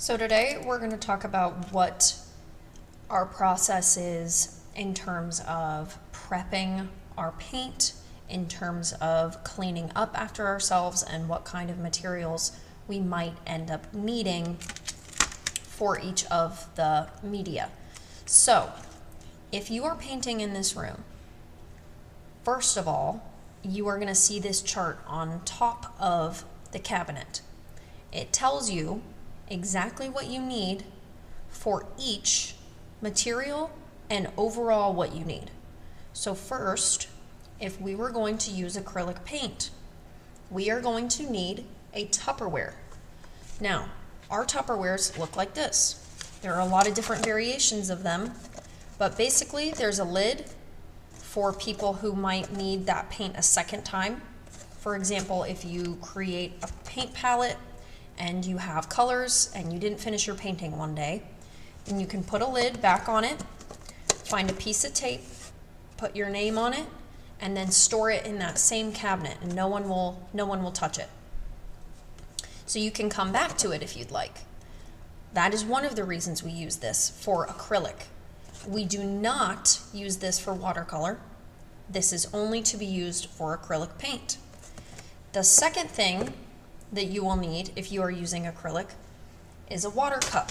So today we're going to talk about what our process is in terms of prepping our paint, in terms of cleaning up after ourselves, and what kind of materials we might end up needing for each of the media. So if you are painting in this room, first of all, you are going to see this chart on top of the cabinet. It tells you exactly what you need for each material and overall what you need. So first, if we were going to use acrylic paint, we are going to need a Tupperware. Now, our Tupperwares look like this. There are a lot of different variations of them, but basically there's a lid for people who might need that paint a second time. For example, if you create a paint palette and you have colors and you didn't finish your painting one day, then you can put a lid back on it, find a piece of tape, put your name on it, and then store it in that same cabinet, and no one will touch it. So you can come back to it if you'd like. That is one of the reasons we use this for acrylic. We do not use this for watercolor. This is only to be used for acrylic paint. The second thing that you will need if you are using acrylic is a water cup.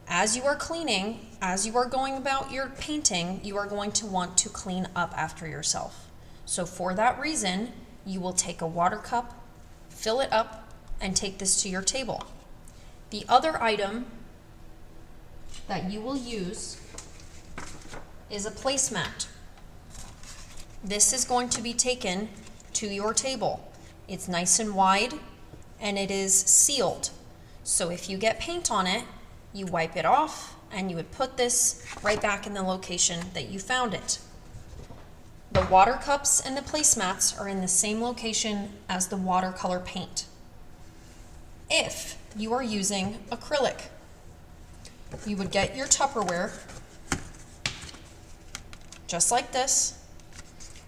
As you are cleaning, as you are going about your painting, you are going to want to clean up after yourself. So for that reason, you will take a water cup, fill it up, and take this to your table. The other item that you will use is a placemat. This is going to be taken to your table. It's nice and wide and it is sealed. So if you get paint on it, you wipe it off and you would put this right back in the location that you found it. The water cups and the placemats are in the same location as the watercolor paint. If you are using acrylic, you would get your Tupperware just like this.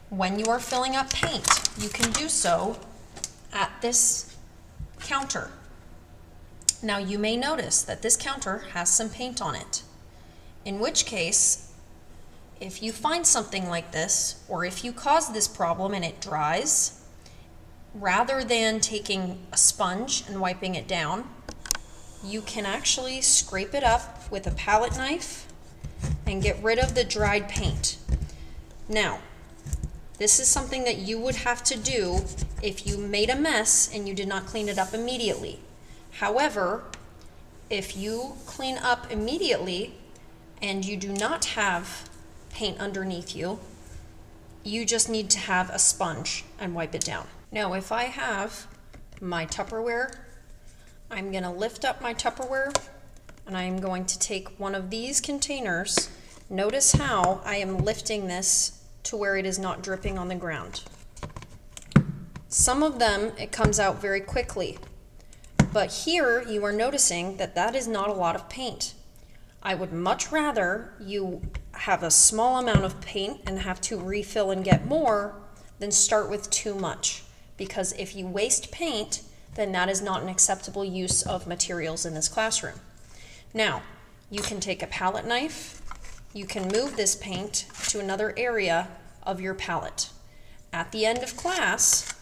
When you are filling up paint, you can do so at this counter. Now you may notice that this counter has some paint on it, in which case, if you find something like this, or if you cause this problem and it dries, rather than taking a sponge and wiping it down, you can actually scrape it up with a palette knife and get rid of the dried paint. Now, this is something that you would have to do if you made a mess and you did not clean it up immediately. However, if you clean up immediately and you do not have paint underneath you, you just need to have a sponge and wipe it down. Now, if I have my Tupperware, I'm going to lift up my Tupperware and I'm going to take one of these containers. Notice how I am lifting this to where it is not dripping on the ground. Some of them, it comes out very quickly, but here you are noticing that that is not a lot of paint. I would much rather you have a small amount of paint and have to refill and get more than start with too much, because if you waste paint, then that is not an acceptable use of materials in this classroom. Now, you can take a palette knife, you can move this paint to another area of your palette. At the end of class,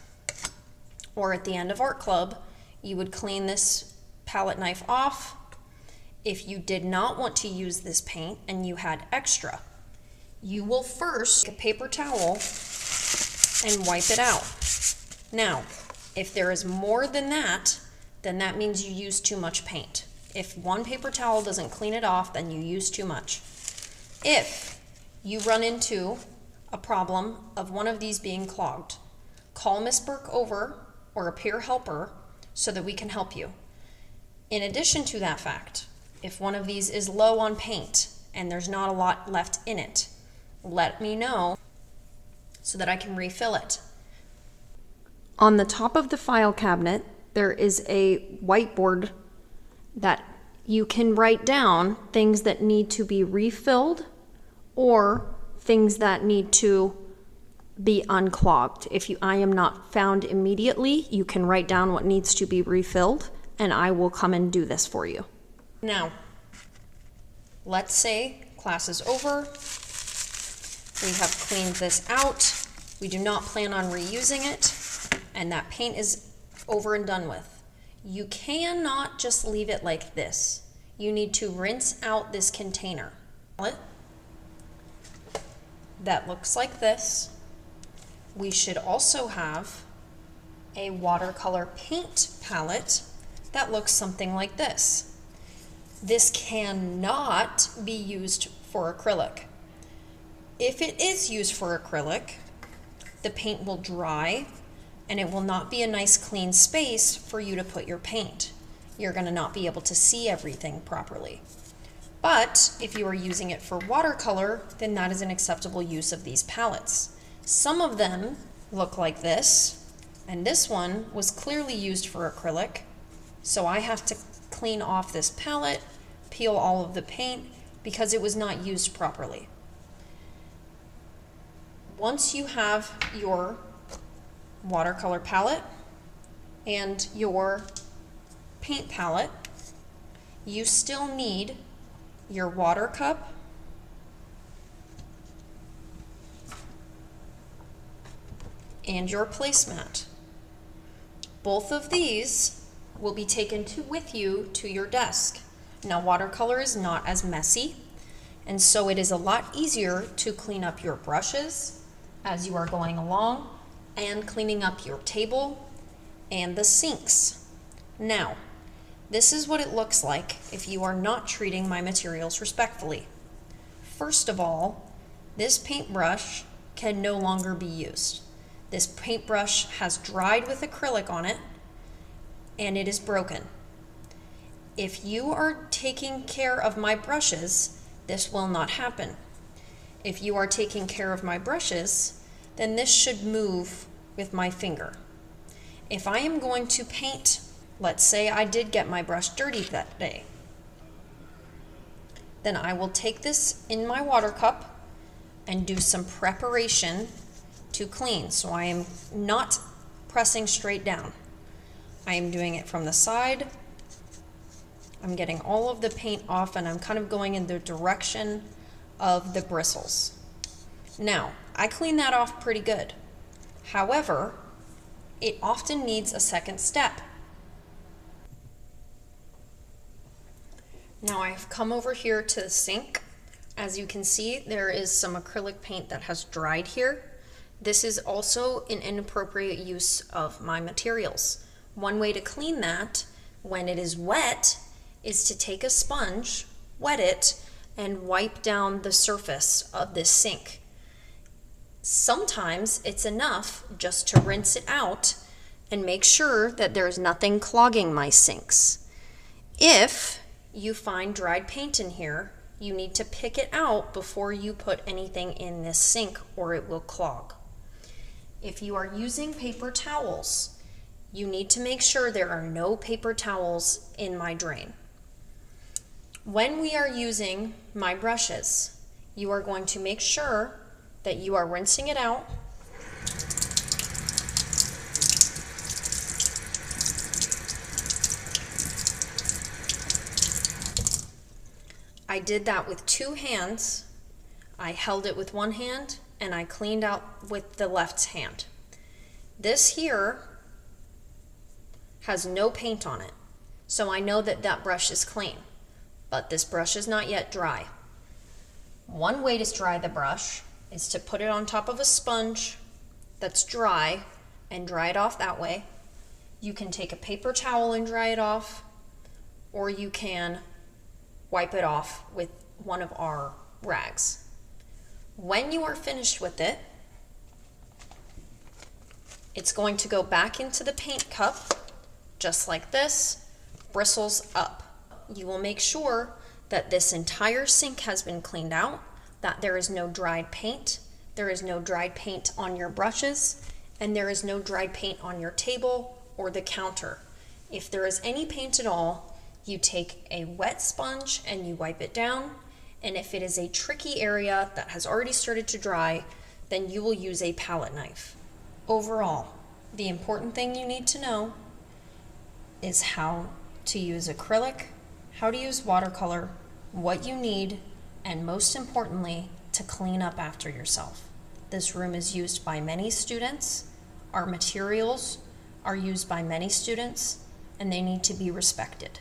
or at the end of art club, you would clean this palette knife off. If you did not want to use this paint and you had extra, you will first take a paper towel and wipe it out. Now, if there is more than that, then that means you use too much paint. If one paper towel doesn't clean it off, then you use too much. If you run into a problem of one of these being clogged, call Miss Burke over or a peer helper so that we can help you. In addition to that fact, if one of these is low on paint and there's not a lot left in it, let me know so that I can refill it. On the top of the file cabinet, there is a whiteboard that you can write down things that need to be refilled or things that need to be unclogged. If I am not found immediately, you can write down what needs to be refilled. and I will come and do this for you. Now, let's say class is over. We have cleaned this out. We do not plan on reusing it, and that paint is over and done with. You cannot just leave it like this. You need to rinse out this container. That looks like this. We should also have a watercolor paint palette that looks something like this. This cannot be used for acrylic. If it is used for acrylic, the paint will dry and it will not be a nice clean space for you to put your paint. You're going to not be able to see everything properly. But if you are using it for watercolor, then that is an acceptable use of these palettes. Some of them look like this, and this one was clearly used for acrylic, so I have to clean off this palette, peel all of the paint, because it was not used properly. Once you have your watercolor palette and your paint palette, you still need your water cup and your placemat. Both of these will be taken with you to your desk. Now, watercolor is not as messy, and so it is a lot easier to clean up your brushes as you are going along and cleaning up your table and the sinks. Now, this is what it looks like if you are not treating my materials respectfully. First of all, this paintbrush can no longer be used. This paintbrush has dried with acrylic on it and it is broken. If you are taking care of my brushes, this will not happen. If you are taking care of my brushes, then this should move with my finger. If I am going to paint, let's say I did get my brush dirty that day, then I will take this in my water cup and do some preparation to clean. So I am not pressing straight down. I am doing it from the side. I'm getting all of the paint off and I'm kind of going in the direction of the bristles. Now, I clean that off pretty good. However, it often needs a second step. Now I've come over here to the sink. As you can see, there is some acrylic paint that has dried here. This is also an inappropriate use of my materials. One way to clean that when it is wet is to take a sponge, wet it, and wipe down the surface of this sink. Sometimes it's enough just to rinse it out and make sure that there's nothing clogging my sinks. If you find dried paint in here, you need to pick it out before you put anything in this sink or it will clog. If you are using paper towels, you need to make sure there are no paper towels in my drain. When we are using my brushes, you are going to make sure that you are rinsing it out. I did that with two hands. I held it with one hand and I cleaned out with the left hand. This here has no paint on it, so I know that that brush is clean, but this brush is not yet dry. One way to dry the brush is to put it on top of a sponge that's dry and dry it off that way. You can take a paper towel and dry it off, or you can wipe it off with one of our rags. When you are finished with it, it's going to go back into the paint cup, just like this, bristles up. You will make sure that this entire sink has been cleaned out, that there is no dried paint, there is no dried paint on your brushes, and there is no dried paint on your table or the counter. If there is any paint at all, you take a wet sponge and you wipe it down, and if it is a tricky area that has already started to dry, then you will use a palette knife. Overall, the important thing you need to know is how to use acrylic, how to use watercolor, what you need, and most importantly, to clean up after yourself. This room is used by many students. Our materials are used by many students, and they need to be respected.